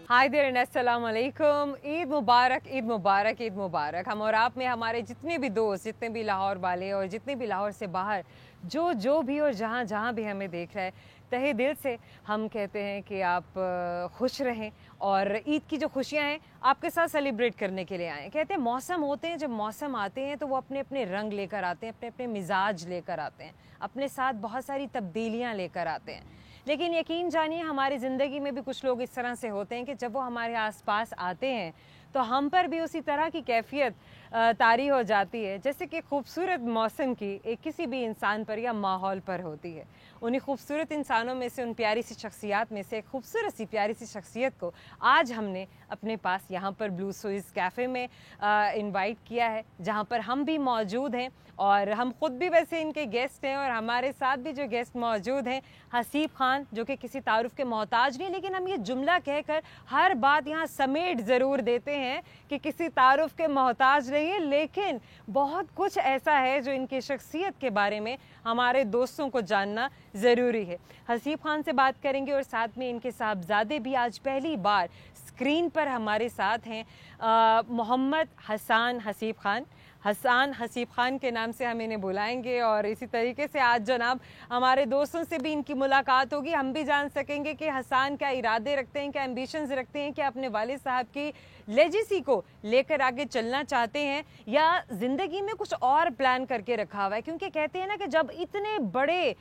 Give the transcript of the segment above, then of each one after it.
Hi there and अस्सलाम वालेकुम। ईद मुबारक, ईद मुबारक, ईद मुबारक। हम और आप में हमारे जितने भी दोस्त, जितने भी लाहौर वाले और जितने भी लाहौर से बाहर जो भी और जहाँ जहाँ भी हमें देख रहा है, तहे दिल से हम कहते हैं कि आप खुश रहें और ईद की जो खुशियाँ हैं आपके साथ सेलिब्रेट करने के लिए आएँ। कहते हैं मौसम होते हैं, जब मौसम आते हैं तो वो अपने अपने रंग लेकर आते हैं, अपने अपने मिजाज लेकर आते हैं, अपने साथ बहुत सारी तब्दीलियाँ लेकर आते हैं। लेकिन यकीन जानिए हमारी ज़िंदगी में भी कुछ लोग इस तरह से होते हैं कि जब वो हमारे आसपास आते हैं तो हम पर भी उसी तरह की कैफियत तारी हो जाती है जैसे कि खूबसूरत मौसम की एक किसी भी इंसान पर या माहौल पर होती है। उन्हीं खूबसूरत इंसानों में से, उन प्यारी सी शख्सियात में से एक खूबसूरत सी प्यारी सी शख्सियत को आज हमने अपने पास यहाँ पर ब्लू स्विस कैफ़े में इनवाइट किया है, जहाँ पर हम भी मौजूद हैं और हम ख़ुद भी वैसे इनके गेस्ट हैं और हमारे साथ भी जो गेस्ट मौजूद हैं हसीब खान, जो कि किसी तारुफ के मोहताज नहीं, लेकिन हम ये जुमला कहकर हर बात यहाँ समेट ज़रूर देते हैं कि किसी तारुफ के मोहताज नहीं है, लेकिन बहुत कुछ ऐसा है जो इनकी शख्सियत के बारे में हमारे दोस्तों को जानना ज़रूरी है। हसीब खान से बात करेंगे और साथ में इनके साहबजादे भी आज पहली बार स्क्रीन पर हमारे साथ हैं। मोहम्मद हसान हसीब खान, हसान हसीब खान के नाम से हम इन्हें बुलाएंगे और इसी तरीके से आज जनाब हमारे दोस्तों से भी इनकी मुलाकात होगी। हम भी जान सकेंगे कि हसान क्या इरादे रखते हैं, क्या एम्बिशंस रखते हैं, क्या अपने वालिद साहब की लेजेसी को लेकर आगे चलना चाहते हैं या ज़िंदगी में कुछ और प्लान करके रखा हुआ है। क्योंकि कहते हैं ना कि जब इतने बड़े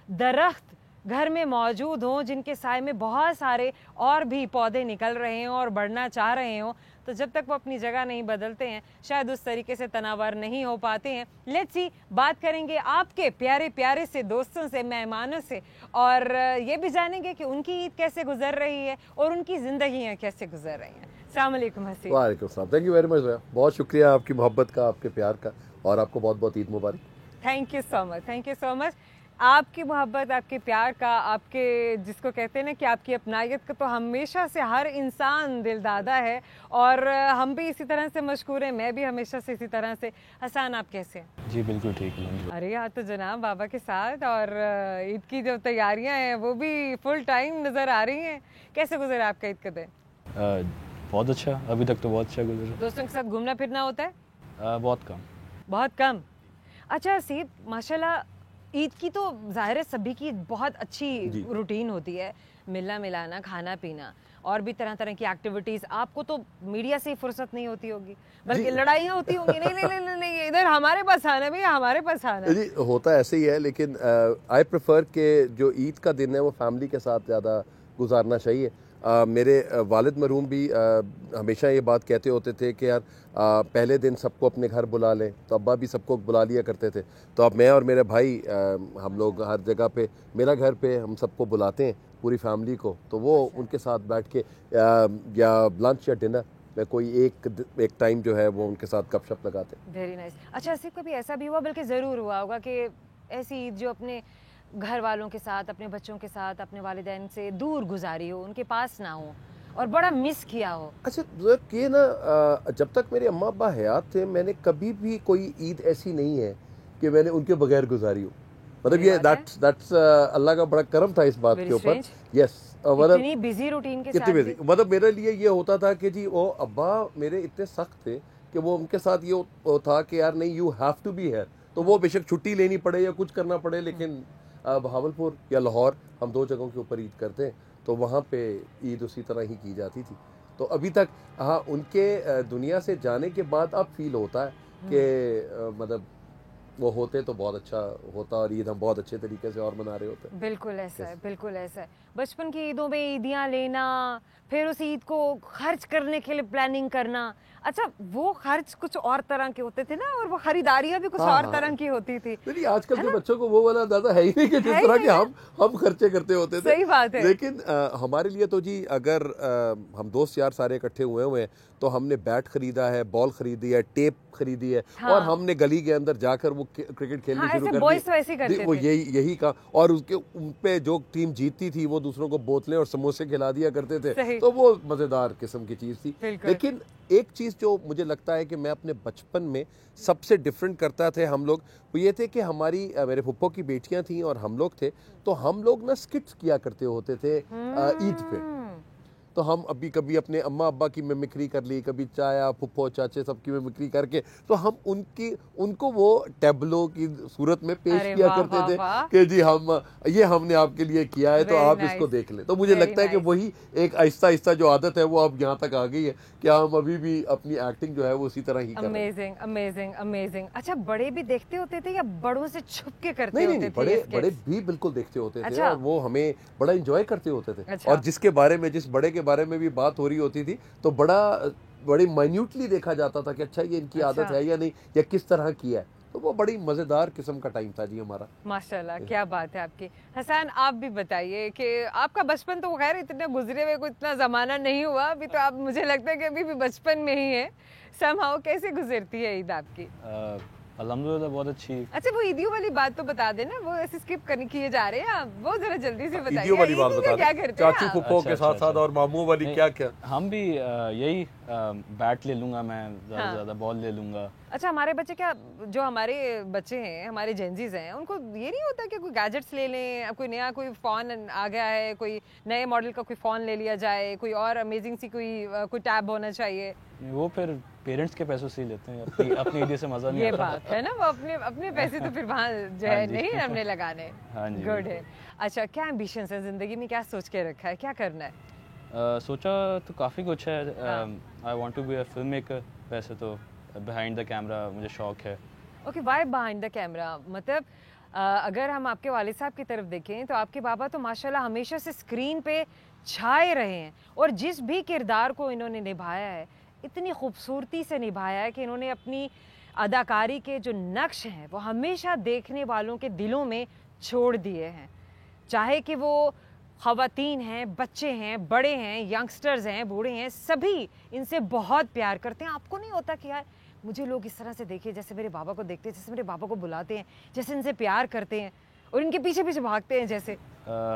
दरख्त घर में मौजूद हों जिनके साए में बहुत सारे और भी पौधे निकल रहे हों और बढ़ना चाह रहे हों, तो जब तक वो अपनी जगह नहीं बदलते हैं शायद उस तरीके से तनावर नहीं हो पाते हैं। लेट्स सी, बात करेंगे आपके प्यारे प्यारे से दोस्तों से, मेहमानों से, और ये भी जानेंगे कि उनकी ईद कैसे गुजर रही है और उनकी ज़िंदगियाँ कैसे गुजर रही हैं। अस्सलाम वालेकुम हसीब। वालेकुम सलाम। थैंक यू वेरी मच भैया, बहुत शुक्रिया आपकी मोहब्बत का, आपके प्यार का, और आपको बहुत बहुत ईद मुबारक। Thank you so much, thank you so much. आपकी मोहब्बत, आपके प्यार का, आपके जिसको कहते हैं ना कि आपकी अपनायत का तो हमेशा से हर इंसान दिलदादा है और हम भी इसी तरह से मशहूर हैं, मैं भी हमेशा से इसी तरह से। हसान, आप कैसे हैं? जी बिल्कुल ठीक है। अरे यार, तो जनाब बाबा के साथ और ईद की जो तैयारियां हैं वो भी फुल टाइम नज़र आ रही हैं। कैसे गुजरा आपका ईद का दिन? बहुत अच्छा, अभी तक तो बहुत अच्छा गुजरा। दोस्तों के साथ घूमना फिरना होता है? बहुत कम। बहुत कम। अच्छा हसीब, माशाल्लाह ईद की तो ज़ाहिर है सभी की बहुत अच्छी रूटीन होती है, मिलना मिलाना, खाना पीना और भी तरह तरह की एक्टिविटीज़। आपको तो मीडिया से ही फुर्सत नहीं होती होगी, बल्कि लड़ाइयाँ होती होंगी। नहीं नहीं नहीं नहीं, इधर हमारे पास आना भैया, हमारे पास आना। जी होता ऐसे ही है, लेकिन आई प्रेफर के जो ईद का दिन है वो फैमिली के साथ ज़्यादा गुजारना चाहिए। मेरे वालिद मरहूम भी हमेशा ये बात कहते होते थे कि यार पहले दिन सबको अपने घर बुला लें, तो अब्बा भी सबको बुला लिया करते थे। तो अब मैं और मेरे भाई हम लोग हर जगह पे, मेरा घर पे हम सबको बुलाते हैं, पूरी फैमिली को, तो वो उनके साथ बैठ के या लंच या डिनर में कोई एक टाइम जो है वो उनके साथ गपशप लगाते हैं। Very nice. अच्छा हसीब, कभी ऐसा भी हुआ, बल्कि ज़रूर हुआ होगा कि ऐसी ईद जो अपने घर वालों के साथ, अपने बच्चों के साथ, अपने वालिदैन से दूर गुजारी हो, उनके पास ना हो और बड़ा मिस किया हो? अच्छा कि ना जब तक मेरे अम्मा अब्बा हयात थे मैंने कभी भी कोई ईद ऐसी नहीं है कि मैंने उनके बगैर गुजारी हो। मतलब ये दैट्स अल्लाह का बड़ा करम था इस बात के ऊपर। यस, इतनी बिजी रूटीन के साथ भी। मतलब मेरे लिए ये होता था कि जी वो अब्बा मेरे इतने सख्त थे कि वो उनके साथ ये था कि यार नहीं, you have to be here. तो वो बेशक छुट्टी लेनी पड़े या कुछ करना पड़े, लेकिन बहावलपुर या लाहौर, हम दो जगहों के ऊपर ईद करते हैं, तो वहाँ पे ईद उसी तरह ही की जाती थी। तो अभी तक हाँ, उनके दुनिया से जाने के बाद अब फील होता है कि मतलब वो होते तो बहुत अच्छा होता और ईद हम बहुत अच्छे तरीके से और मना रहे होते। बिल्कुल ऐसा है, बिल्कुल ऐसा है। बचपन की ईदों में ईदियाँ लेना, फिर उस ईद को खर्च करने के लिए प्लानिंग करना। अच्छा, वो खर्च कुछ और तरह के होते थे ना, और वो खरीदारियाँ भी कुछ और तरह की होती थी। नहीं, आजकल के बच्चों को वो वाला अंदाजा है ही नहीं कि जिस तरह के हम खर्चे करते होते थे। सही बात है। लेकिन हमारे लिए तो जी, अगर हम दोस्त यार सारे इकट्ठे हुए हैं तो हमने बैट खरीदा है, बॉल खरीदी है, टेप खरीदी है, और हमने गली के अंदर जाकर वो क्रिकेट खेलने शुरू कर दी। वो यही का, और उसके उन पे जो टीम जीतती थी वो दूसरों को बोतलें और समोसे खिला दिया करते थे, तो वो मजेदार किस्म की चीज थी। लेकिन एक चीज जो मुझे लगता है कि मैं अपने बचपन में सबसे डिफरेंट करता थे हम लोग, वो ये थे कि हमारी मेरे फुप्पो की बेटियां थी और हम लोग थे, तो हम लोग ना स्किट्स किया करते होते थे ईद पे। तो हम अभी कभी अपने अम्मा अब्बा की मिमिक्री कर ली, कभी चाया फुप्पो चाचे सबकी मिमिक्री करके, तो हम उनको वो टैबलो की सूरत में पेश अरे किया वाह, करते वाह, थे वाह। कि जी ये हमने आपके लिए किया है, तो Very आप nice. इसको देख लें। तो मुझे Very लगता है कि nice. वही एक आहिस्ता आहिस्ता जो आदत है वो अब यहाँ तक आ गई है कि हम अभी भी अपनी एक्टिंग जो है वो उसी तरह ही कर रहे हैं। Amazing amazing amazing. अच्छा, बड़े भी देखते होते थे या बड़ों से छुप के करते नहीं होते नहीं, थे बड़े ये बड़े skits? भी बिल्कुल देखते होते थे अच्छा। और वो हमें बड़ा एंजॉय करते होते थे। अच्छा। और जिस बड़े के बारे में भी बात हो रही होती थी तो बड़ी माइन्यूटली देखा जाता था कि अच्छा ये इनकी अच्छा। आदत है या नहीं, या किस तरह की है। तो वो बड़ी मजेदार किस्म का टाइम था जी हमारा। माशाल्लाह, क्या बात है आपकी। हसन, आप भी बताइए कि आपका बचपन तो खैर इतना गुजरे हुए कोई इतना ज़माना नहीं हुआ, अभी तो आप, मुझे लगता है कि अभी भी बचपन में ही है। समहाउ कैसे गुजरती है ईद आपकी? अल्हम्दुलिल्लाह बहुत अच्छी। अच्छा, वो ईदियों वाली बात तो बता देना, वो ऐसे स्किप करने किए जा रहे हैं आप, वो जरा जल्दी से बताइए। ईदियों वाली बात ईदी में बता क्या दें। करते हैं चाचू आप? फुप्पो के अच्छा, साथ अच्छा, साथ और मामू वाली नहीं, क्या क्या। हम भी यही बैट ले लूँगा मैं, ज़्यादा हाँ। से ज़्यादा बॉल ले लूँगा। अच्छा, हमारे बच्चे क्या, जो हमारे बच्चे हैं, हमारे जेंजीज हैं, उनको ये नहीं होता कि कोई गैजेट्स ले लें, अब कोई नया कोई फ़ोन आ गया है, कोई नए मॉडल का कोई फ़ोन ले लिया जाए, कोई और अमेजिंग सी कोई टैब होना चाहिए। वो फिर पेरेंट्स के पैसों से ही लेते हैं, अपनी ईदी से मज़ा नहीं ये आता। बात है ना, वो अपने अपने पैसे तो फिर वहाँ जो है हाँ जी। नहीं हमने लगाने। हाँ जी, गुड है। अच्छा, क्या एम्बिशंस है ज़िंदगी में, क्या सोच के रखा है, क्या करना है? सोचा तो काफ़ी कुछ है। हाँ। I want to be a film maker. वैसे तो बिहाइंड द कैमरा मुझे शौक है। Okay, why behind the camera? मतलब अगर हम आपके वालिद साहब की तरफ देखें तो आपके बाबा तो माशाल्लाह हमेशा से स्क्रीन पे छाए रहे हैं, और जिस भी किरदार को इन्होंने निभाया है इतनी खूबसूरती से निभाया है कि इन्होंने अपनी अदाकारी के जो नक्श हैं वो हमेशा देखने वालों के दिलों में छोड़ दिए हैं। चाहे कि वो ख़वातीन हैं, बच्चे हैं, बड़े हैं, यंगस्टर्स हैं, बूढ़े हैं, सभी इनसे बहुत प्यार करते हैं। आपको नहीं होता कि यार मुझे लोग इस तरह से देखें जैसे मेरे बाबा को देखते हैं, जैसे मेरे बाबा को बुलाते हैं, जैसे इनसे प्यार करते हैं और इनके पीछे पीछे भागते हैं जैसे?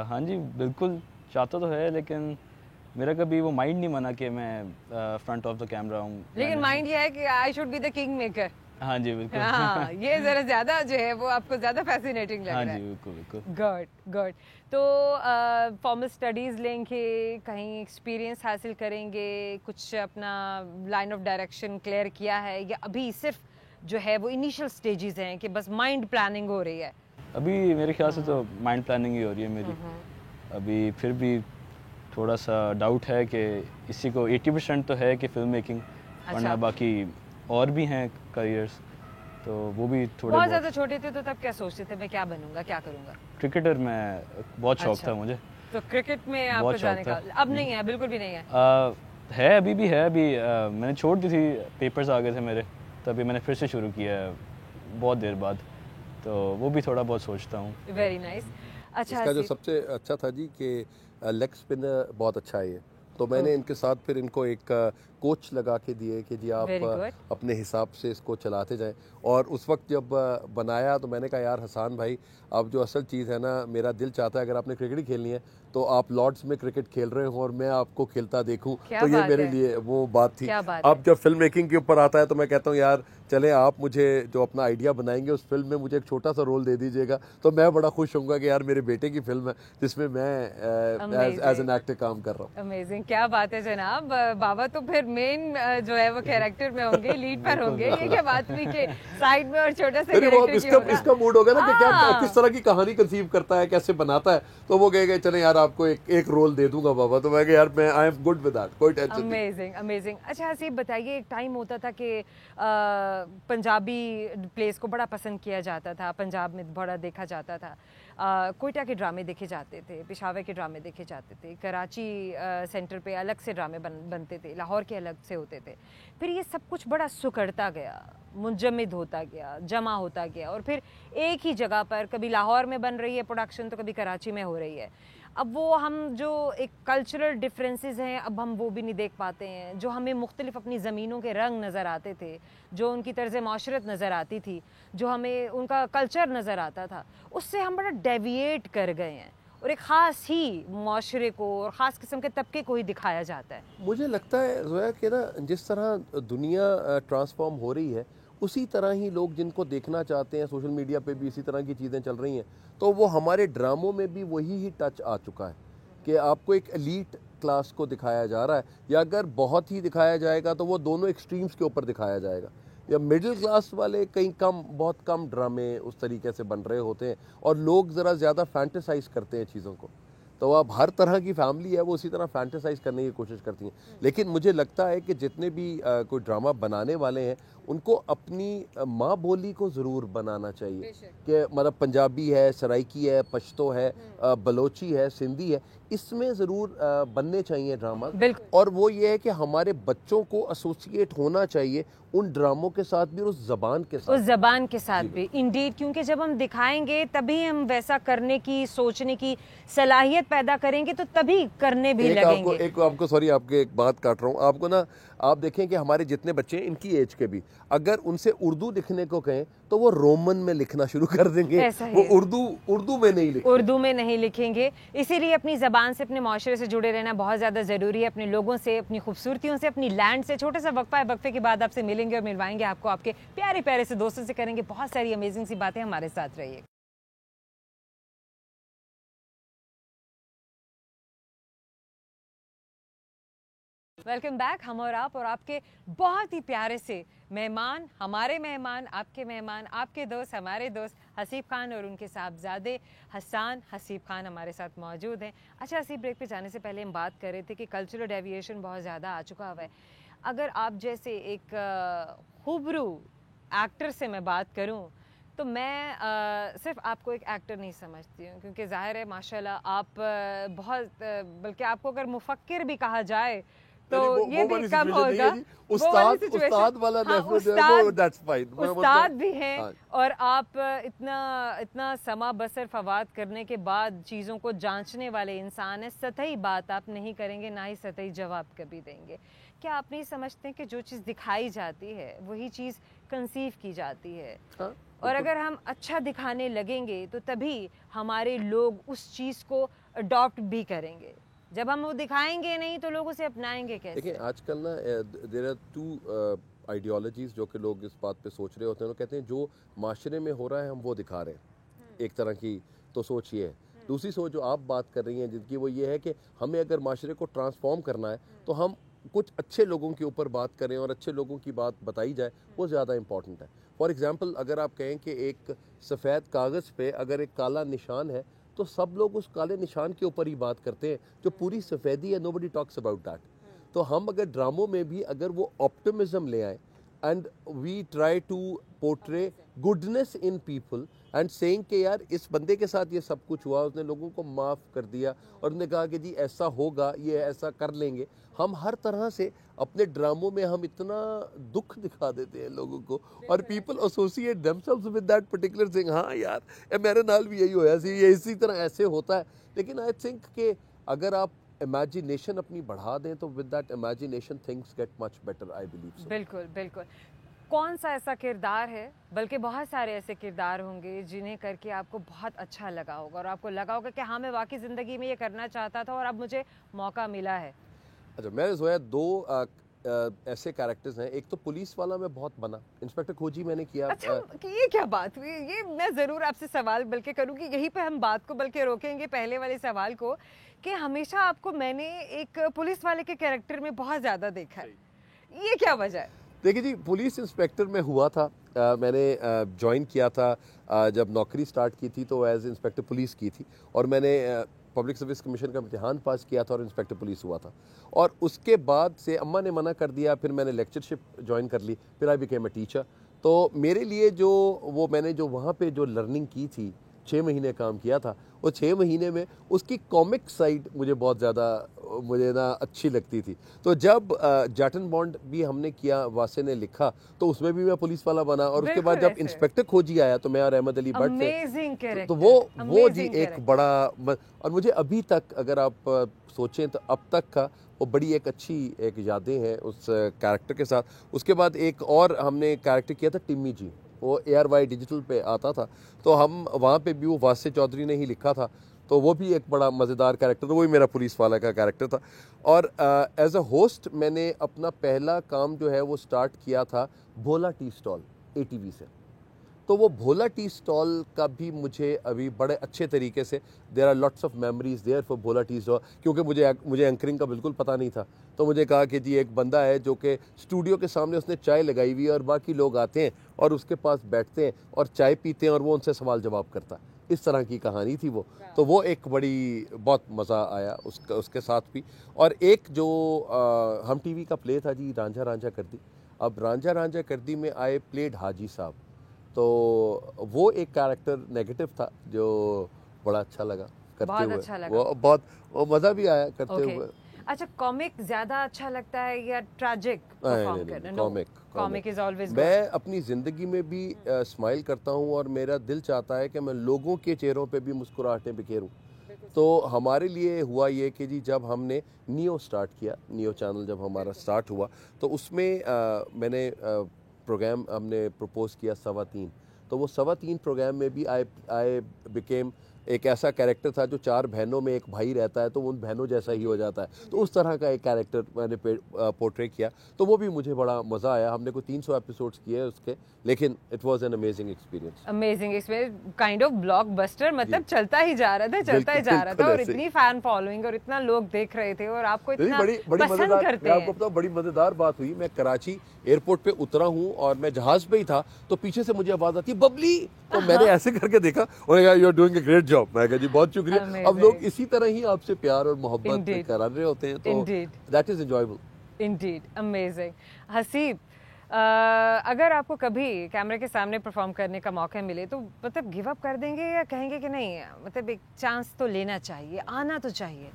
हाँ जी, बिल्कुल चाहता तो है, लेकिन मेरा कभी वो माइंड नहीं बना कि मैं फ्रंट ऑफ द कैमरा हूँ। लेकिन माइंड ये है कि I should be the king maker. हाँ जी, बिल्कुल। हाँ, ये जरा ज्यादा जो है वो आपको ज्यादा फैसिनेटिंग लग हाँ रहा जी, है। बिल्कुल बिल्कुल। Good good. तो फॉर्मल स्टडीज़ लेंगे, कहीं एक्सपीरियंस हासिल करेंगे, कुछ अपना लाइन ऑफ डायरेक्शन क्लियर किया है, या अभी सिर्फ जो है वो इनिशियल स्टेजेस हैं कि बस माइंड प्लानिंग हो रही है? अभी मेरे ख्याल से तो माइंड प्लानिंग ही हो रही है मेरी। अभी फिर भी थोड़ा सा डाउट है कि इसी को 80% तो है कि फिल्म मेकिंग, वरना बाकी और भी हैं करियर्स, तो वो भी थोड़े बहुत ज़्यादा छोटे थे तो तब क्या सोचते थे मैं क्या बनूंगा, क्या करूंगा? क्रिकेटर में बहुत शौक था मुझे। तो क्रिकेट में आपको बहुत जाने शौक का था। अब नहीं है? बिल्कुल भी नहीं है? है, अभी भी है। अभी मैंने छोड़ दी थी, पेपर्स आ गए थे मेरे, तभी मैंने फिर से शुरू किया है बहुत देर बाद, तो वो भी थोड़ा बहुत सोचता हूँ। Very nice. अच्छा, इसका जो सबसे अच्छा था जी कि लेग स्पिनर बहुत अच्छा है ये, तो मैंने इनके साथ फिर इनको एक कोच लगा के दिए कि जी आप अपने हिसाब से इसको चलाते जाएं। और उस वक्त जब बनाया तो मैंने कहा यार हसान भाई, अब जो असल चीज़ है ना, मेरा दिल चाहता है अगर आपने क्रिकेट ही खेलनी है तो आप लॉर्ड्स में क्रिकेट खेल रहे हो और मैं आपको खेलता देखूं, तो ये मेरे लिए वो बात थी। अब जब फिल्म मेकिंग के ऊपर आता है तो मैं कहता हूँ यार चले आप मुझे जो अपना आइडिया बनाएंगे उस फिल्म में मुझे एक छोटा सा रोल दे दीजिएगा, तो मैं बड़ा खुश होऊंगा कि यार मेरे बेटे की फिल्म है जिसमें मैं एज एन एक्टर काम कर रहा हूँ। अमेजिंग, क्या बात है जनाब। बाबा तो फिर मेन जो है वो कैरेक्टर में होंगे, लीड पर होंगे। ये क्या बात हुई कि साइड में और छोटा सा कैरेक्टर इसका मूड होगा ना कि क्या किस तरह की कहानी कंसीव करता है, कैसे बनाता है, तो वो कहेगा चले यार आपको एक रोल दे दूंगा बाबा, तो मैं यार मैं I am good with that, कोई टेंशन नहीं। Amazing amazing. अच्छा हसीब बताइए, एक टाइम होता था कि पंजाबी प्लेस को बड़ा पसंद किया जाता था, पंजाब में बड़ा देखा जाता था, कोयटा के ड्रामे देखे जाते थे, पेशावर के ड्रामे देखे जाते थे, कराची सेंटर पे अलग से ड्रामे बनते थे, लाहौर के अलग से होते थे। फिर ये सब कुछ बड़ा सुकड़ता गया, मुंजमद होता गया, जमा होता गया, और फिर एक ही जगह पर कभी लाहौर में बन रही है प्रोडक्शन तो कभी कराची में हो रही है। अब वो हम जो एक कल्चरल डिफरेंसेस हैं अब हम वो भी नहीं देख पाते हैं। जो हमें मुख्तलिफ अपनी ज़मीनों के रंग नज़र आते थे, जो उनकी तर्ज़ माशरत नज़र आती थी, जो हमें उनका कल्चर नज़र आता था, उससे हम बड़ा डेविएट कर गए हैं और एक ख़ास ही माशरे को और ख़ास किस्म के तबके को ही दिखाया जाता है। मुझे लगता है जोया कि ना जिस तरह दुनिया ट्रांसफॉर्म हो रही है उसी तरह ही लोग जिनको देखना चाहते हैं, सोशल मीडिया पे भी इसी तरह की चीज़ें चल रही हैं, तो वो हमारे ड्रामों में भी वही ही टच आ चुका है कि आपको एक एलीट क्लास को दिखाया जा रहा है, या अगर बहुत ही दिखाया जाएगा तो वो दोनों एक्सट्रीम्स के ऊपर दिखाया जाएगा। या मिडिल क्लास वाले कहीं कम, बहुत कम ड्रामे उस तरीके से बन रहे होते हैं और लोग ज़रा ज़्यादा फैंटेसाइज करते हैं चीज़ों को। तो अब हर तरह की फैमिली है वो उसी तरह फैंटेसाइज करने की कोशिश करती हैं। लेकिन मुझे लगता है कि जितने भी कोई ड्रामा बनाने वाले हैं उनको अपनी माँ बोली को ज़रूर बनाना चाहिए, कि मतलब पंजाबी है, सराइकी है, पश्तो है, बलोची है, सिंधी है, इसमें ज़रूर बनने चाहिए ड्रामा। और वो ये है कि हमारे बच्चों को एसोसिएट होना चाहिए उन ड्रामों के साथ भी, उस ज़बान के साथ, उस ज़बान के साथ भी। इंडीड, क्योंकि जब हम दिखाएंगे तभी हम वैसा करने की, सोचने की सलाहियत पैदा करेंगे, तो तभी करने भी लगेंगे। आपको सॉरी, आपके एक बात काट रहा हूँ आपको ना, आप देखें कि हमारे जितने बच्चे हैं इनकी एज के भी, अगर उनसे उर्दू लिखने को कहें तो वो रोमन में लिखना शुरू कर देंगे, वो उर्दू में नहीं लिखेंगे, उर्दू में नहीं लिखेंगे। इसीलिए अपनी ज़बान से, अपने माशरे से जुड़े रहना बहुत ज़्यादा ज़रूरी है, अपने लोगों से, अपनी खूबसूरतियों से, अपनी लैंड से। छोटा सा वक्फा है, वक्फे के बाद आपसे मिलेंगे और मिलवाएंगे आपको आपके प्यारे प्यारे से दोस्तों से, करेंगे बहुत सारी अमेजिंग सी बातें। हमारे साथ रहिए। Welcome back. हम और आपके बहुत ही प्यारे से मेहमान, हमारे मेहमान, आपके मेहमान, आपके दोस्त, हमारे दोस्त हसीब खान और उनके साहबजादे हसन हसीब खान हमारे साथ मौजूद हैं। अच्छा हसीब, ब्रेक पे जाने से पहले हम बात कर रहे थे कि कल्चरल डेविएशन बहुत ज़्यादा आ चुका हुआ है। अगर आप जैसे एक खूबरू एक्टर से मैं बात करूं तो मैं सिर्फ आपको एक एक्टर नहीं समझती हूं, क्योंकि ज़ाहिर है माशाल्लाह आप बहुत बल्कि आपको अगर मुफक्किर भी कहा जाए तो ये भी कम होगा। उस्ताद वाला उस्ताद भी हैं और आप इतना समा बसर फवाद करने के बाद चीज़ों को जांचने वाले इंसान हैं। सतही बात आप नहीं करेंगे, ना ही सतही जवाब कभी देंगे। क्या आप नहीं समझते कि जो चीज़ दिखाई जाती है वही चीज़ कंसीव की जाती है? और अगर हम अच्छा दिखाने लगेंगे तो तभी हमारे लोग उस चीज़ को अडॉप्ट भी करेंगे। जब हम वो दिखाएंगे नहीं तो लोग उसे अपनाएंगे कैसे? देखिए आजकल ना देयर आर टू आइडियोलॉजीज जो कि लोग इस बात पे सोच रहे होते हैं। वो कहते हैं जो माशरे में हो रहा है हम वो दिखा रहे हैं, एक तरह की तो सोच ये है। दूसरी सोच जो आप बात कर रही हैं जिनकी, वो ये है कि हमें अगर माशरे को ट्रांसफॉर्म करना है तो हम कुछ अच्छे लोगों के ऊपर बात करें और अच्छे लोगों की बात बताई जाए, वो ज़्यादा इंपॉर्टेंट है। फॉर एग्जांपल अगर आप कहें कि एक सफ़ेद कागज़ पे अगर एक काला निशान है तो सब लोग उस काले निशान के ऊपर ही बात करते हैं, जो पूरी सफ़ेदी है, नोबडी टॉक्स अबाउट दैट। तो हम अगर ड्रामों में भी अगर वो ऑप्टिमिज्म ले आए and we try to portray goodness in people and saying कि यार इस बंदे के साथ ये सब कुछ हुआ, उसने लोगों को माफ़ कर दिया और उसने कहा कि जी ऐसा होगा, ये ऐसा कर लेंगे। हम हर तरह से अपने ड्रामों में हम इतना दुख दिखा देते हैं लोगों को और people associate themselves with that particular thing. हाँ यार मेरे नाल भी यही होया सी, ये इसी तरह ऐसे होता है। लेकिन आई थिंक कि अगर आप इमेजिनेशन अपनी बढ़ा दें तो with that imagination things get much better, I believe. बिल्कुल बिल्कुल। कौन सा ऐसा किरदार है, बल्कि बहुत सारे ऐसे किरदार होंगे जिन्हें करके आपको बहुत अच्छा लगा होगा और आपको लगा होगा कि हाँ मैं वाकई ज़िंदगी में ये करना चाहता था और अब मुझे मौका मिला है? अच्छा, मैंने जो है दो ऐसे कैरेक्टर्स हैं। एक तो पुलिस वाला मैं बहुत बना, इंस्पेक्टर खोजी मैंने किया। अच्छा, ये क्या बात हुई? ये मैं ज़रूर आपसे सवाल बल्कि करूँगी, यहीं पे हम बात को बल्कि रोकेंगे पहले वाले सवाल को, कि हमेशा आपको मैंने एक पुलिस वाले के कैरेक्टर में बहुत ज़्यादा देखा है, ये क्या वजह है? देखिए जी, पुलिस इंस्पेक्टर में हुआ था, मैंने ज्वाइन किया था, जब नौकरी स्टार्ट की थी तो एज इंस्पेक्टर पुलिस की थी और मैंने पब्लिक सर्विस कमीशन का इम्तिहान पास किया था और इंस्पेक्टर पुलिस हुआ था। और उसके बाद से अम्मा ने मना कर दिया, फिर मैंने लेक्चरशिप ज्वाइन कर ली, फिर आई बिकेम अ टीचर। तो मेरे लिए जो वो मैंने जो वहाँ पे जो लर्निंग की थी, 6 महीने काम किया था, वो 6 महीने में उसकी कॉमिक साइड मुझे बहुत ज़्यादा मुझे ना अच्छी लगती थी। तो जब जाटन बॉन्ड भी हमने किया, वासे ने लिखा, तो उसमें भी मैं पुलिस वाला बना और उसके बाद जब इंस्पेक्टर खोजी आया तो मैं और अहमद अली भट्ट थे, तो वो जी एक बड़ा, और मुझे अभी तक अगर आप सोचें तो अब तक का वो बड़ी एक अच्छी एक यादें हैं उस कैरेक्टर के साथ। उसके बाद एक और हमने कैरेक्टर किया था टिम्मी जी, वो ARY डिजिटल पे आता था, तो हम वहाँ पे भी वो वासे चौधरी ने ही लिखा था, तो वो भी एक बड़ा मज़ेदार कैरेक्टर था, वो भी मेरा पुलिस वाला का कैरेक्टर था। और एज अ होस्ट मैंने अपना पहला काम जो है वो स्टार्ट किया था भोला टी स्टॉल ATV से। तो वो भोला टी स्टॉल का भी मुझे अभी बड़े अच्छे तरीके से there are lots of memories there for Bhola tea stall, क्योंकि मुझे एंकरिंग का बिल्कुल पता नहीं था। तो मुझे कहा कि जी एक बंदा है जो कि स्टूडियो के सामने उसने चाय लगाई हुई है और बाकी लोग आते हैं और उसके पास बैठते हैं और चाय पीते हैं और वो उनसे सवाल जवाब करता है। इस तरह की कहानी थी वो। तो वो एक बड़ी बहुत मज़ा आया उसके साथ भी। और एक जो हम टीवी का प्ले था जी रांझा रांझा कर दी। अब रांझा रांझा कर दी में आई प्लेड हाजी साहब, तो वो एक कैरेक्टर नेगेटिव था जो बड़ा अच्छा लगा करते बहुत हुए। अच्छा लगा। वो मज़ा भी आया करते हुए। अच्छा, कॉमिक ज्यादा अच्छा लगता है या ट्रैजिक परफॉर्म करना? Comic is always. मैं अपनी ज़िंदगी में भी स्माइल करता हूँ और मेरा दिल चाहता है कि मैं लोगों के चेहरों पे भी मुस्कुराहटें बिखेरूं। तो हमारे लिए हुआ ये कि जी जब हमने नियो स्टार्ट किया, नियो चैनल जब हमारा स्टार्ट हुआ तो उसमें मैंने प्रोग्राम हमने प्रपोज किया 3:15। तो वो 3:15 प्रोग्राम में भी आई बिकेम एक ऐसा कैरेक्टर था जो 4 बहनों में एक भाई रहता है, तो उन बहनों जैसा ही हो जाता है। तो उस तरह का एक कैरेक्टर मैंने पोर्ट्रे किया, तो वो भी मुझे बड़ा मज़ा आया। हमने कोई 300 एपिसोड्स किए उसके, लेकिन it was an amazing experience. Amazing experience, kind of blockbuster, मतलब चलता ही जा रहा था और इतनी फैन फॉलोइंग और इतना लोग देख रहे थे और आपको इतना पसंद करते हैं। आपको पता बड़ी मज़ेदार बात हुई, मैं कराची एयरपोर्ट पे उतरा हूँ और मैं जहाज पे ही था, तो पीछे से मुझे आवाज़ आती है बबली। तो मैंने ऐसे करके देखा और you are doing a great job. मैं कहा जी बहुत शुक्रिया। अब लोग इसी तरह ही आपसे प्यार और मोहब्बत करा रहे होते हैं, तो that is enjoyable. Indeed, amazing. Haseeb, अगर आपको कभी कैमरे के सामने परफॉर्म करने का मौका मिले तो मतलब गिव अप कर देंगे या कहेंगे कि नहीं, मतलब एक चांस तो लेना चाहिए, आना तो चाहिए?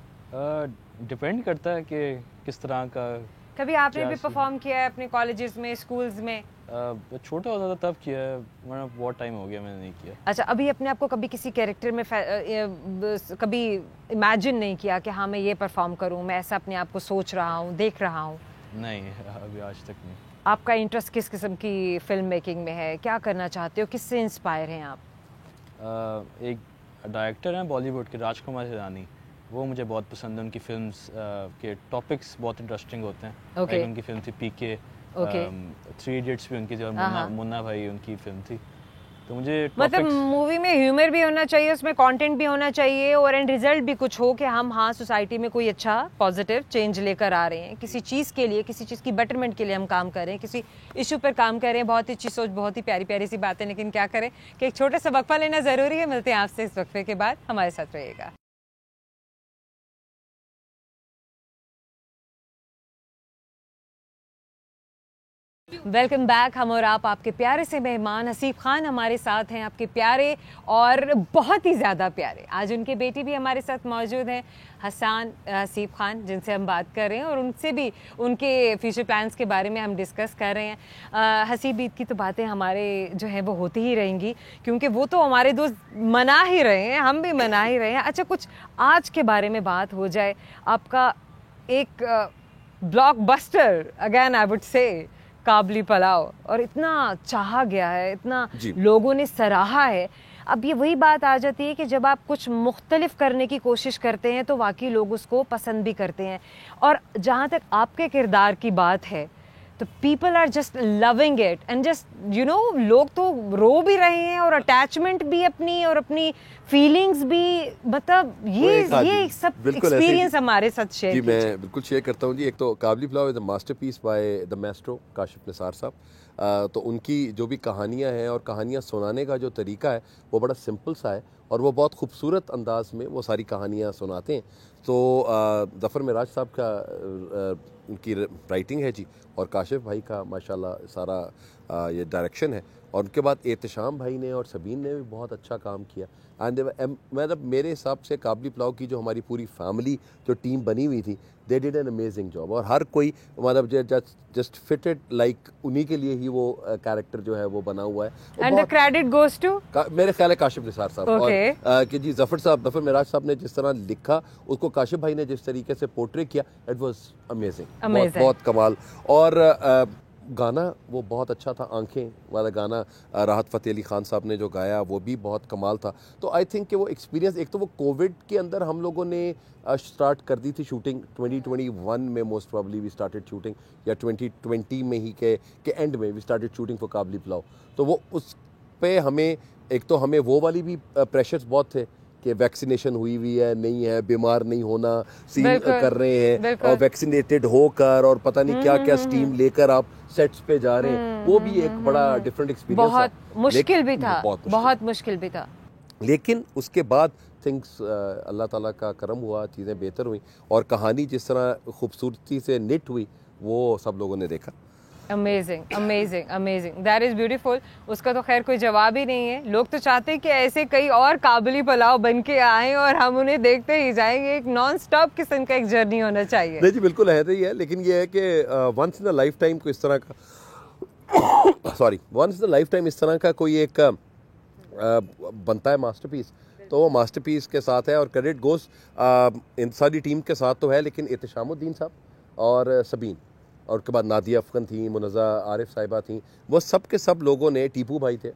डिपेंड करता है कि किस तरह का। कभी आपने भी परफॉर्म किया है अपने कॉलेजेस में, स्कूल्स में? छोटा होता था तब किया है, वरना बहुत टाइम हो गया मैंने नहीं किया। अच्छा, अभी अपने आप को कभी किसी कैरेक्टर में कभी इमेजिन नहीं किया कि हाँ मैं ये परफॉर्म करूँ, मैं ऐसा अपने आप को सोच रहा हूँ, देख रहा हूँ? नहीं, अभी आज तक नहीं। आपका इंटरेस्ट किस किस्म की फिल्म मेकिंग में है, क्या करना चाहते हो, किससे इंस्पायर हैं आप? एक डायरेक्टर हैं बॉलीवुड के, राजकुमार हिरानी, वो मुझे बहुत पसंद है। उनकी फिल्म्स के टॉपिक्स बहुत इंटरेस्टिंग होते हैं। Okay. उनकी फिल्म थी पीके, Okay. 3 इडियट्स भी उनकी थी, और मुन्ना भाई उनकी फिल्म थी। तो मुझे मतलब मूवी में ह्यूमर भी होना चाहिए, उसमें कंटेंट भी होना चाहिए और एंड रिजल्ट भी कुछ हो कि हम हाँ सोसाइटी में कोई अच्छा पॉजिटिव चेंज लेकर आ रहे हैं, किसी चीज़ के लिए, किसी चीज़ की बेटरमेंट के लिए हम काम कर रहे हैं, किसी इशू पर काम कर रहे हैं। बहुत ही अच्छी सोच, बहुत ही प्यारी प्यारी सी बातें, लेकिन क्या करें कि एक छोटा सा वक्फा लेना ज़रूरी है। मिलते हैं आपसे इस वक्फे के बाद, हमारे साथ रहिएगा। Welcome back. हम और आप, आपके प्यारे से मेहमान हसीब खान हमारे साथ हैं, आपके प्यारे और बहुत ही ज़्यादा प्यारे। आज उनके बेटी भी हमारे साथ मौजूद हैं, हसीब खान, जिनसे हम बात कर रहे हैं और उनसे भी उनके फ्यूचर प्लान्स के बारे में हम डिस्कस कर रहे हैं। हसीब, ईद की तो बातें हमारे जो है वो होती ही रहेंगी, क्योंकि वो तो हमारे दोस्त मना ही रहे हैं, हम भी मना ही रहे हैं। अच्छा, कुछ आज के बारे में बात हो जाए। आपका एक blockbuster, again I would say, काबली pulao, और इतना चाहा गया है, इतना लोगों ने सराहा है। अब ये वही बात आ जाती है कि जब आप कुछ मुख्तलिफ करने की कोशिश करते हैं तो वाकई लोग उसको पसंद भी करते हैं। और जहाँ तक आपके किरदार की बात है तो people are just loving it and just you know, लोग तो रो भी रहे हैं और अटैचमेंट भी अपनी और अपनी फीलिंग्स भी, मतलब ये सब एक्सपीरियंस हमारे साथ शेयर जी मैं बिल्कुल शेयर करता हूँ जी। एक तो Kabli Pulao is a masterpiece by the maestro Kashif Nisar साहब। तो उनकी जो भी कहानियाँ हैं और कहानियाँ सुनाने का जो तरीका है वो बड़ा सिंपल सा है और वो बहुत खूबसूरत अंदाज में वो सारी कहानियाँ सुनाते हैं। तो ज़फ़र मिराज साहब का उनकी राइटिंग है जी, और काशिफ भाई का माशाल्लाह सारा ये डायरेक्शन है, और उनके बाद एहतशाम भाई ने और सबीन ने भी बहुत अच्छा काम किया। एंड मतलब मेरे हिसाब से काबली पुलाव की जो हमारी पूरी फैमिली जो टीम बनी हुई थी, they did an amazing job, और हर कोई मतलब जस्ट फिटेड लाइक उन्हीं के लिए ही वो कैरेक्टर जो है वो बना हुआ है। And the credit goes to मेरे ख्याल है काशिफ निसार साहब। और कि जी ज़फ़र मिराज साहब ने जिस तरह लिखा उसको काशिफ भाई ने जिस तरीके से पोर्ट्रे किया, इट वाज अमेजिंग, बहुत कमाल। और गाना वो बहुत अच्छा था, आंखें वाला गाना राहत फ़तेह अली ख़ान साहब ने जो गाया वो भी बहुत कमाल था। तो आई थिंक कि वो एक्सपीरियंस, एक तो वो कोविड के अंदर हम लोगों ने स्टार्ट कर दी थी शूटिंग, 2021 में most probably we started shooting, या 2020 में ही के एंड में we started shooting for Kabli Pulao. तो वो पे हमें एक तो हमें वो वाली भी प्रेशर्स बहुत थे कि वैक्सीनेशन हुई है नहीं है, बीमार नहीं होना, सीन कर रहे हैं और वैक्सीनेटेड होकर और पता नहीं क्या क्या स्टीम लेकर आप सेट्स पे जा रहे हैं, वो भी एक बड़ा डिफरेंट एक्सपीरियंस बहुत मुश्किल भी था, बहुत मुश्किल भी था। लेकिन उसके बाद थिंग्स अल्लाह ताला का करम हुआ, चीज़ें बेहतर हुई और कहानी जिस तरह खूबसूरती से निट हुई वो सब लोगों ने देखा। Amazing amazing amazing, that is beautiful. उसका तो खैर कोई जवाब ही नहीं है। लोग तो चाहते हैं कि ऐसे कई और काबुली पुलाव बन के आएँ और हम उन्हें देखते ही जाएंगे। एक नॉन स्टॉप किस्म का एक जर्नी होना चाहिए। नहीं जी बिल्कुल है ही है, लेकिन ये है कि once in a lifetime को इस तरह का once in a lifetime इस तरह का कोई एक बनता है मास्टरपीस, तो वो मास्टरपीस के साथ है और क्रेडिट गोस इन सारी टीम के साथ तो है, लेकिन एहतशामुद्दीन साहब और सबीन और उसके बाद नादिया अफगन थी, मुनज़्ज़ा आरिफ साहिबा थी, वो सब के सब लोगों ने, टीपू भाई थे,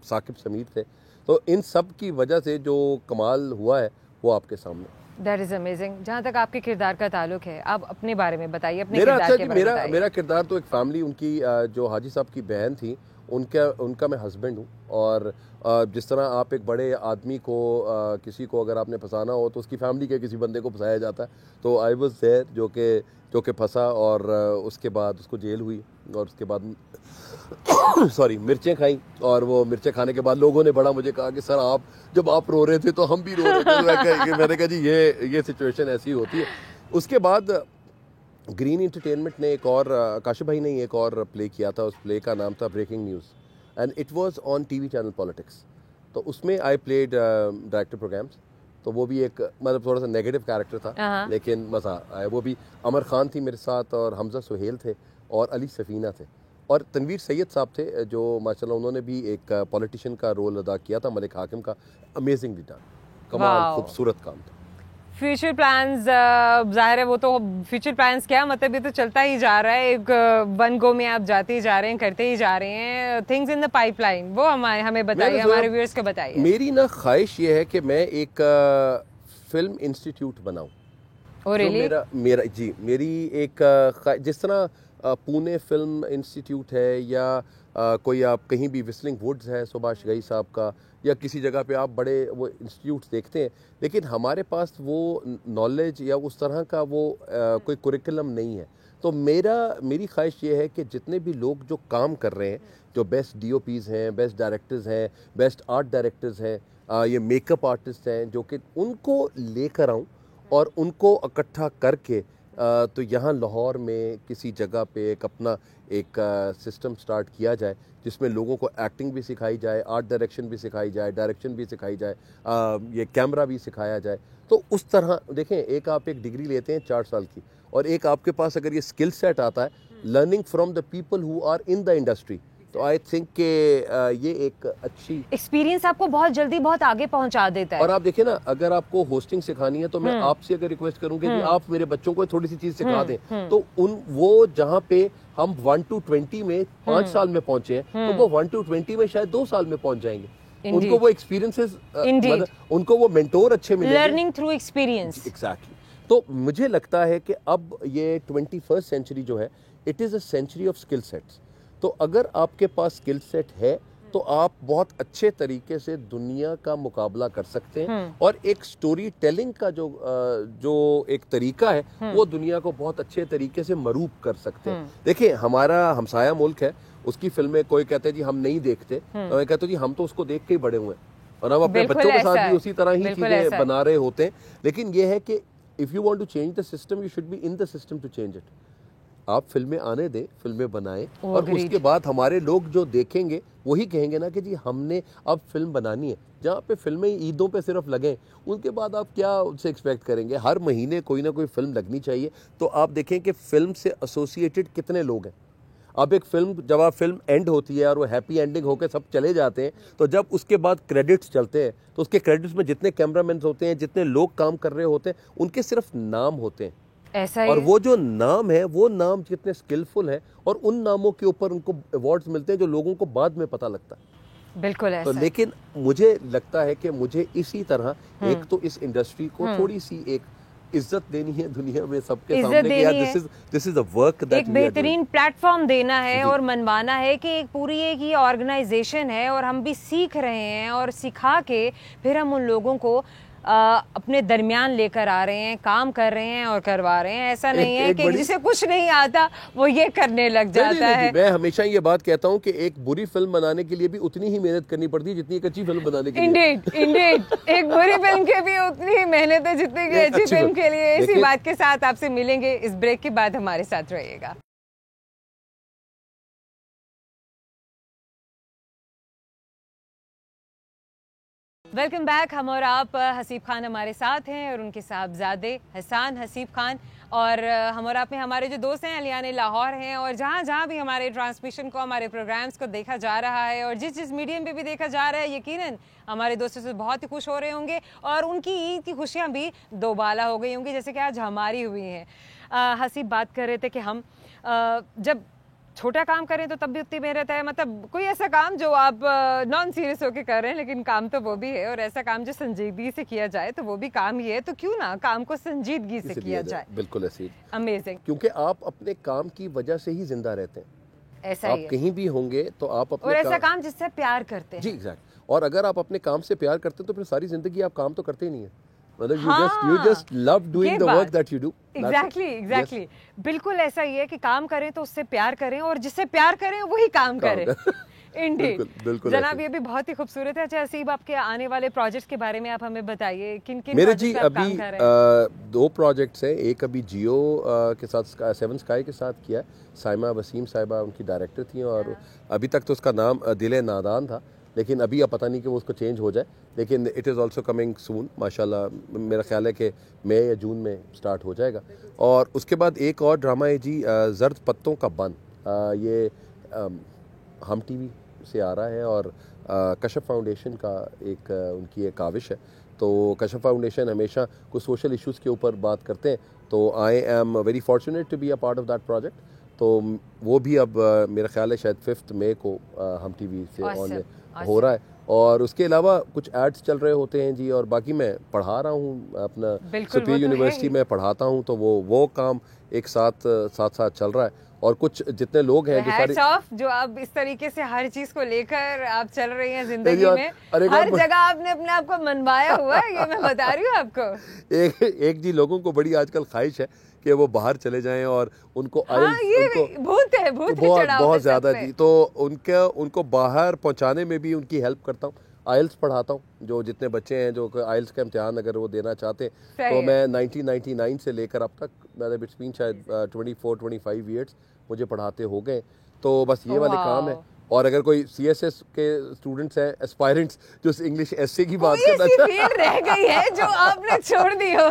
साकिब समीर थे, तो इन सब की वजह से जो कमाल हुआ है वो आपके सामने। That is amazing. जहाँ तक आपके किरदार का ताल्लुक है, आप अपने बारे में बताइए, अपने किरदार के बारे में बताइए। मेरा किरदार तो एक फैमिली, उनकी जो हाजी साहब की बहन थी उनका मैं हस्बैंड हूँ। और जिस तरह आप एक बड़े आदमी को किसी को अगर आपने फंसाना हो तो उसकी फैमिली के किसी बंदे को फंसाया जाता है, तो आई वाज देयर जो कि फंसा और उसके बाद उसको जेल हुई और उसके बाद मिर्चें खाई, और वो मिर्चें खाने के बाद लोगों ने बड़ा मुझे कहा कि सर आप जब आप रो रहे थे तो हम भी रो रहे थे। तो मैंने कहा जी ये सिचुएशन ऐसी होती है। उसके बाद ग्रीन एंटरटेनमेंट ने एक और काशिफ भाई ने एक और प्ले किया था, उस प्ले का नाम था breaking news and it was on TV channel politics. तो उसमें आई प्लेड डायरेक्टर प्रोग्राम्स, तो वो भी एक मतलब थोड़ा सा नेगेटिव कैरेक्टर था, लेकिन मज़ा आया। वो भी अमर खान थी मेरे साथ और हमजा सुहेल थे और अली सफ़ीना थे और तनवीर सैयद साहब थे, जो माशाल्लाह उन्होंने भी एक पॉलिटिशियन का रोल अदा किया था, मलिक हाकिम का। अमेजिंगली डन, कमाल खूबसूरत काम था। फ्यूचर प्लान्स, जाहिर है वो तो फ्यूचर प्लान्स क्या मतलब, ये तो चलता ही जा रहा है, एक वन गो में आप जाते ही जा रहे हैं, करते ही जा रहे हैं। थिंग्स इन द पाइपलाइन, वो हमें बताइए, हमारे व्यूअर्स को बताइए। मेरी ना ख्वाहिश ये है कि मैं एक फिल्म इंस्टीट्यूट बनाऊं। और मेरी एक जिस तरह पुणे फिल्म इंस्टीट्यूट है या कोई आप कहीं भी विस्लिंग वुड्स है सुभाष घई साहब का, या किसी जगह पे आप बड़े वो इंस्टीट्यूट्स देखते हैं, लेकिन हमारे पास वो नॉलेज या उस तरह का वो कोई कुरिकुलम नहीं है। तो मेरी ख्वाहिश ये है कि जितने भी लोग जो काम कर रहे हैं, जो बेस्ट DOPs हैं, बेस्ट डायरेक्टर्स हैं, बेस्ट आर्ट डायरेक्टर्स हैं, ये मेकअप आर्टिस्ट हैं, जो कि उनको लेकर आऊँ और उनको इकट्ठा करके तो यहाँ लाहौर में किसी जगह पे एक अपना एक सिस्टम स्टार्ट किया जाए, जिसमें लोगों को एक्टिंग भी सिखाई जाए, आर्ट डायरेक्शन भी सिखाई जाए, डायरेक्शन भी सिखाई जाए, ये कैमरा भी सिखाया जाए। तो उस तरह देखें, एक आप एक डिग्री लेते हैं 4 साल की, और एक आपके पास अगर ये स्किल सेट आता है, learning from the people who are in the industry, तो आई थिंक के ये एक अच्छी एक्सपीरियंस आपको बहुत जल्दी बहुत आगे पहुंचा देता है। और आप देखिए ना, अगर आपको होस्टिंग सिखानी है तो मैं आपसे अगर रिक्वेस्ट करूंगी कि आप मेरे बच्चों को थोड़ी सी चीज सिखा दें, तो वो जहाँ पे हम 1 to 20 में 5 साल में पहुंचे हैं, तो वो 1 to 20 में शायद 2 साल में पहुंच जाएंगे। उनको वो एक्सपीरियंसेस, उनको वो मेंटोर अच्छे मिलेंगे, लर्निंग थ्रू एक्सपीरियंस। एग्जैक्टली। तो मुझे लगता है कि अब ये 21st सेंचुरी जो है, it is a century of skill sets. तो अगर आपके पास स्किल सेट है तो आप बहुत अच्छे तरीके से दुनिया का मुकाबला कर सकते हैं, और एक स्टोरी टेलिंग का जो एक तरीका है वो दुनिया को बहुत अच्छे तरीके से मरूब कर सकते हैं। देखिए, हमारा हमसाया मुल्क है, उसकी फिल्में कोई कहते हैं जी हम नहीं देखते, तो मैं कहता हूँ जी हम तो उसको देख के ही बड़े हुए हैं, और हम अपने बच्चों के साथ भी उसी तरह ही चीजें बना रहे होते हैं। लेकिन ये है कि if you want to change the system, you should be in the system to change it. आप फिल्में आने दें, फिल्में बनाएं, और उसके बाद हमारे लोग जो देखेंगे वही कहेंगे ना कि जी हमने अब फिल्म बनानी है। जहाँ पे फिल्में ईदों पे सिर्फ लगें, उनके बाद आप क्या उनसे एक्सपेक्ट करेंगे? हर महीने कोई ना कोई फिल्म लगनी चाहिए। तो आप देखें कि फिल्म से एसोसिएटेड कितने लोग हैं। अब एक फिल्म, जब आप फिल्म एंड होती है और वो हैप्पी एंडिंग होकर सब चले जाते हैं, तो जब उसके बाद क्रेडिट्स चलते हैं, तो उसके क्रेडिट्स में जितने कैमरामैन होते हैं, जितने लोग काम कर रहे होते हैं, उनके सिर्फ नाम होते हैं। ऐसा ही और वो जो नाम है, वो नाम जितने स्किलफुल है, और उन नामों के ऊपर उनको अवार्ड्स मिलते हैं जो लोगों को बाद में पता लगता है। बिल्कुल ऐसा। तो लेकिन मुझे लगता है कि मुझे इसी तरह एक तो इस इंडस्ट्री को थोड़ी सी एक इज्जत देनी है दुनिया में सबके इज्जत सामने कि यार देनी this is the work that एक बेहतरीन प्लेटफॉर्म देना है और मनवाना है कि एक पूरी एक ये ऑर्गेनाइजेशन है और हम भी सीख रहे हैं और सिखा के फिर हम उन लोगों को अपने दरमियान लेकर आ रहे हैं, काम कर रहे हैं और करवा रहे हैं। ऐसा नहीं है कि जिसे कुछ नहीं आता वो ये करने लग जाता है। मैं हमेशा ये बात कहता हूँ कि एक बुरी फिल्म बनाने के लिए भी उतनी ही मेहनत करनी पड़ती है जितनी एक अच्छी फिल्म बनाने के लिए। इंडीड एक बुरी फिल्म के भी उतनी ही मेहनत है जितनी की अच्छी फिल्म के लिए। इसी बात के साथ आपसे मिलेंगे, इस ब्रेक के बाद हमारे साथ रहिएगा। Welcome back. हम और आप, हसीब खान हमारे साथ हैं और उनके साहबजादे हसान हसीब खान, और हम और आप में हमारे जो दोस्त हैं अलियान लाहौर हैं। और जहाँ जहाँ भी हमारे ट्रांसमिशन को, हमारे प्रोग्राम्स को देखा जा रहा है और जिस जिस मीडियम पे भी देखा जा रहा है, यकीनन हमारे दोस्तों से बहुत ही खुश हो रहे होंगे और उनकी ईद की खुशियाँ भी दोबाला हो गई होंगी जैसे कि आज हमारी हुई हैं। हसीब बात कर रहे थे कि हम जब छोटा काम करें तो तब भी उतनी मेहनत है, मतलब कोई ऐसा काम जो आप नॉन सीरियस होके कर रहे हैं लेकिन काम तो वो भी है, और ऐसा काम जो संजीदगी से किया जाए तो वो भी काम ही है। तो क्यों ना काम को संजीदगी से किया जाए। बिल्कुल ऐसी अमेजिंग, क्योंकि आप अपने काम की वजह से ही जिंदा रहते हैं। ऐसा आप ही है। कहीं भी होंगे तो आप अपने और ऐसा काम जिससे प्यार करते हैं। जी एग्जैक्ट। और अगर आप अपने काम से प्यार करते हैं तो फिर सारी जिंदगी आप काम तो करते ही नहीं है, मतलब you just love doing the work that you do. Exactly बिल्कुल ऐसा ही है कि काम करें तो उससे प्यार करें और जिससे प्यार करें वही काम करें। बिल्कुल जनाब, ये भी बहुत ही खूबसूरत है। अच्छा हसीब, आपके आने वाले प्रोजेक्ट्स के बारे में आप हमें बताइए, किन किन मेरे जी प्रोजेक्ट्स पे आप अभी काम कर रहे हैं? 2 प्रोजेक्ट्स हैं। एक अभी जियो के साथ, 7 स्काई के साथ किया है। साइमा वसीम साहिबा उनकी डायरेक्टर थी और अभी तक तो उसका नाम दिल नादान था, लेकिन अभी अब पता नहीं कि वो उसको चेंज हो जाए, लेकिन it is also coming soon माशाल्लाह। मेरा ख्याल है कि मई या जून में स्टार्ट हो जाएगा। और उसके बाद एक और ड्रामा है जी, जर्द पत्तों का बन। ये हम टीवी से आ रहा है और कशफ फाउंडेशन का एक उनकी एक काविश है। तो कशफ फाउंडेशन हमेशा कुछ सोशल इश्यूज़ के ऊपर बात करते हैं, तो I am very fortunate to be a part of that project. तो वो भी अब मेरा ख्याल है शायद 5 मई को हम टीवी से ऑन हो रहा है। और उसके अलावा कुछ एड्स चल रहे होते हैं जी, और बाकी मैं पढ़ा रहा हूँ अपना सुपीरियर यूनिवर्सिटी में पढ़ाता हूँ, तो वो काम एक साथ चल रहा है। और कुछ जितने लोग हैं जो आप इस तरीके से हर चीज को लेकर आप चल रही हैं जिंदगी में, हर जगह आपने अपने आप को मनवाया हुआ है, ये मैं बता रही हूँ आपको। एक जी लोगों को बड़ी आजकल ख्वाहिश है कि वो बाहर चले जाएं और उनको बहुत ज्यादा जी, तो उनको बाहर पहुंचाने में भी उनकी हेल्प करता हूँ। आइल्स पढ़ाता हूँ, जो जितने बच्चे हैं जो आइल्स का इम्तिहान अगर वो देना चाहते हैं, तो मैं 1999 से लेकर अब तक मैंने बिटवीन शायद 24-25 ईयर्स मुझे पढ़ाते हो गए। तो बस ये वाले काम है। और अगर कोई CSS के स्टूडेंट्स हैं, एस्पायरेंट्स, जो इंग्लिश एसए की बात करना चाहते हैं, रह गई है जो आपने छोड़ दी हो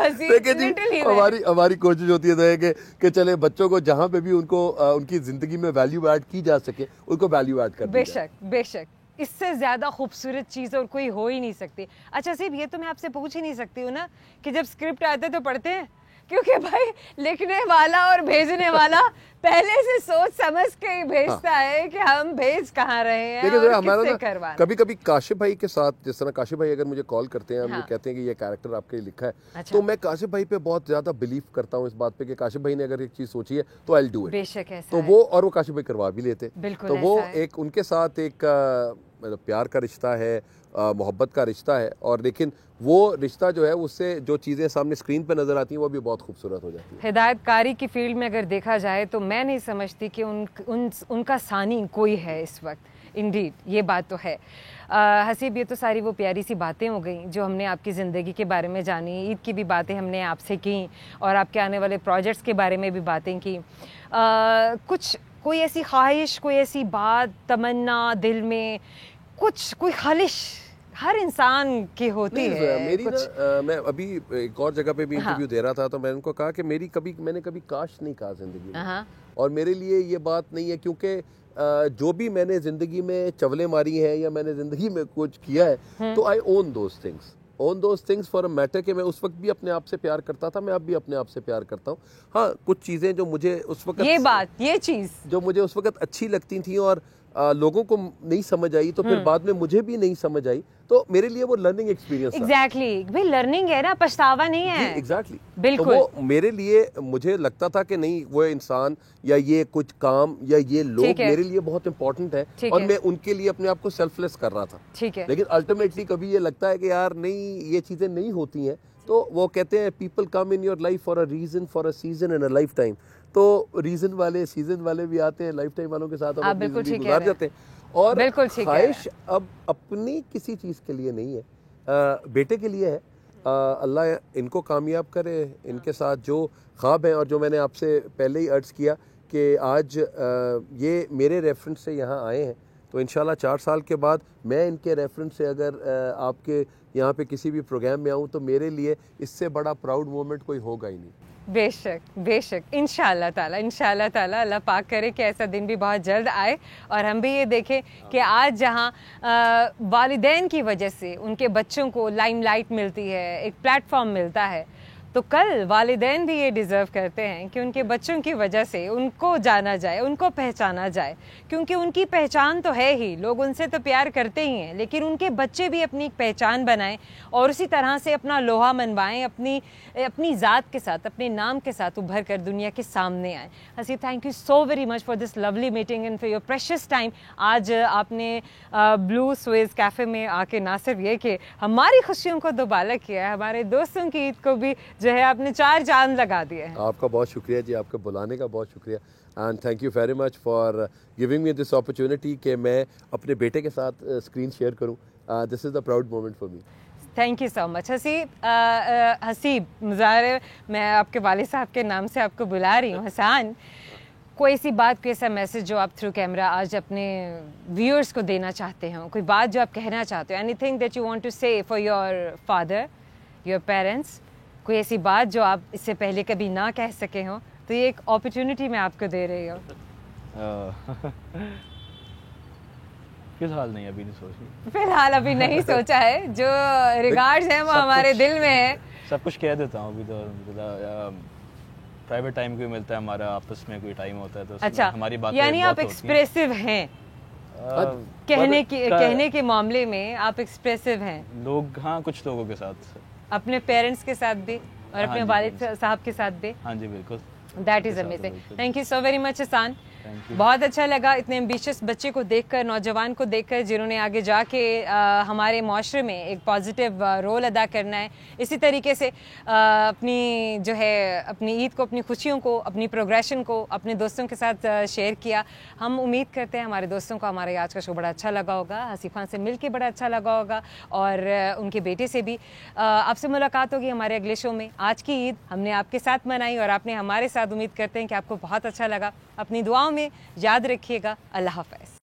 हमारी कोशिश होती है कि चले बच्चों को जहाँ पे भी उनको उनकी जिंदगी में वैल्यू ऐड की जा सके, उनको वैल्यू ऐड कर। बेशक इससे ज्यादा खूबसूरत चीज और कोई हो ही नहीं सकती। अच्छा सिर्फ ये तो मैं आपसे पूछ ही नहीं सकती हूँ ना कि जब स्क्रिप्ट आते तो पढ़ते हैं, क्योंकि भाई लिखने वाला और भेजने वाला पहले से सोच समझ के ही भेजता है कि हम भेज कहाँ रहे हैं और किससे करवाना। कभी कभी काशिफ भाई के साथ, जिस तरह काशिफ भाई अगर मुझे कॉल करते हैं, मुझे कहते हैं कि ये कैरेक्टर आपके लिए लिखा है, तो मैं काशिफ भाई पे बहुत ज्यादा बिलीव करता हूँ इस बात पे कि काशिफ भाई ने अगर एक चीज सोची है तो आई विल डू इट। बेशक ऐसा तो वो, और वो काशिफ भाई करवा भी लेते, तो वो एक उनके साथ एक मतलब प्यार का रिश्ता है, मोहब्बत का रिश्ता है। और लेकिन वो रिश्ता जो है उससे जो चीज़ें सामने स्क्रीन पे नज़र आती हैं वो भी बहुत खूबसूरत हो जाती है। हिदायतकारी की फील्ड में अगर देखा जाए तो मैं नहीं समझती कि उनका सानी कोई है इस वक्त। इंडीड ये बात तो है। हसीब, ये तो सारी वो प्यारी सी बातें हो गई जो हमने आपकी ज़िंदगी के बारे में जानी, ईद की भी बातें हमने आपसे की और आपके आने वाले प्रोजेक्ट्स के बारे में भी बातें की। कुछ कोई ऐसी ख्वाहिश, कोई ऐसी बात, तमन्ना दिल में, कोई ख्वाहिश हर इंसान की होती है। मेरी मैं अभी एक और जगह पे भी इंटरव्यू दे रहा था, तो मैंने उनको कहा कि मैंने कभी काश नहीं कहा जिंदगी में। और मेरे लिए ये बात नहीं है, क्योंकि जो भी मैंने जिंदगी में चवलें मारी हैं या मैंने जिंदगी में कुछ किया है, तो I own those things for a matter कि मैं उस वक्त भी अपने आप से प्यार करता था, मैं अब भी अपने आप से प्यार करता हूँ। हाँ, कुछ चीज़ें जो मुझे उस वक्त ये चीज़ जो मुझे उस वक्त अच्छी लगती थी और लोगों को नहीं समझ आई तो फिर बाद में मुझे भी नहीं समझ आई, तो मेरे लिए वो लर्निंग एक्सपीरियंस था। एग्जैक्टली भाई, लर्निंग है ना, पछतावा नहीं है। एग्जैक्टली बिल्कुल। तो वो मेरे लिए, मुझे लगता था कि नहीं, वो इंसान या ये कुछ काम या ये लोग मेरे लिए बहुत इंपॉर्टेंट है और मैं उनके लिए अपने आप को सेल्फलेस कर रहा था। ठीक है। लेकिन अल्टीमेटली कभी ये लगता है कि यार नहीं, ये चीजें नहीं होती हैं। तो वो कहते हैं people come in your life for a reason, for a season and a lifetime. तो रीजन वाले, सीजन वाले भी आते हैं, लाइफ टाइम वालों के साथ हम जिंदगी गुजार जाते हैं। और ख्वाहिश अब अपनी किसी चीज के लिए नहीं है, बेटे के लिए है। अल्लाह इनको कामयाब करे, इनके साथ जो ख्वाब हैं, और जो मैंने आपसे पहले ही अर्ज किया कि आज ये मेरे रेफरेंस से यहाँ आए हैं, तो इंशाल्लाह 4 साल के बाद मैं इनके रेफरेंस से अगर आपके यहाँ पे किसी भी प्रोग्राम में आऊँ तो मेरे लिए इससे बड़ा प्राउड मोमेंट कोई होगा ही नहीं। बेशक बेशक, इंशाल्लाह ताला, इंशाल्लाह ताला, अल्लाह पाक करे कि ऐसा दिन भी बहुत जल्द आए और हम भी ये देखें कि आज जहाँ वालिदैन की वजह से उनके बच्चों को लाइमलाइट मिलती है, एक प्लेटफॉर्म मिलता है, तो कल वालिदैन भी ये डिज़र्व करते हैं कि उनके बच्चों की वजह से उनको जाना जाए, उनको पहचाना जाए, क्योंकि उनकी पहचान तो है ही, लोग उनसे तो प्यार करते ही हैं, लेकिन उनके बच्चे भी अपनी एक पहचान बनाएं और उसी तरह से अपना लोहा मनवाएं, अपनी ज़ात के साथ, अपने नाम के साथ उभर कर दुनिया के सामने आएँ। Haseeb, thank you so very much for this lovely meeting and for your precious time. आज आपने ब्लू स्विस कैफ़े में आके ना सिर्फ ये कि हमारी खुशियों को दोबाला किया है, हमारे दोस्तों की ईद को भी जो है आपने 4 चांद लगा दिए हैं। आपका बहुत शुक्रिया जी, आपके बुलाने का बहुत शुक्रिया, and thank you very much for giving me this opportunity कि मैं अपने बेटे के साथ स्क्रीन शेयर करूं। This is the proud moment for me. Thank you so much Haseeb Mazahar, मैं आपके वालिद साहब के नाम से आपको बुला रही हूँ। हसान, कोई ऐसी बात, कोई ऐसा मैसेज जो आप थ्रू कैमरा आज अपने व्यूअर्स को देना चाहते हो, कोई बात जो आप कहना चाहते हो, anything that you want to say for your father, your parents, कोई ऐसी बात जो आप इससे पहले कभी ना कह सके हो, तो ये एक अपॉर्चुनिटी मैं आपको दे रही हूँ। फिलहाल नहीं, अभी नहीं सोची। फिलहाल अभी नहीं सोचा है, जो रिगार्ड्स हैं वो हमारे दिल में है। सब कुछ कह देता हूँ अभी तो, प्राइवेट टाइम कोई मिलता है हमारा, आपस में कोई टाइम होता है तो अच्छा, हमारी बातें यानी आप एक्सप्रेसिव हैं, कहने के मामले में आप एक्सप्रेसिव हैं। लोग, हाँ, कुछ लोगों के साथ, अपने पेरेंट्स के साथ भी और अपने वालिद साहब के साथ भी। हाँ जी, बिल्कुल। That is amazing. Thank you so very much Hasan, बहुत अच्छा लगा इतने एम्बिशियस बच्चे को देखकर, नौजवान को देखकर, जिन्होंने आगे जाके हमारे माशरे में एक पॉजिटिव रोल अदा करना है। इसी तरीके से अपनी जो है अपनी ईद को, अपनी खुशियों को, अपनी प्रोग्रेशन को अपने दोस्तों के साथ शेयर किया। हम उम्मीद करते हैं हमारे दोस्तों को हमारे आज का शो बड़ा अच्छा लगा होगा, हसीब खान से मिल के बड़ा अच्छा लगा होगा और उनके बेटे से भी। आपसे मुलाकात होगी हमारे अगले शो में। आज की ईद हमने आपके साथ मनाई और आपने हमारे साथ, उम्मीद करते हैं कि आपको बहुत अच्छा लगा। अपनी दुआओं में याद रखिएगा। अल्लाह हाफ़िज़।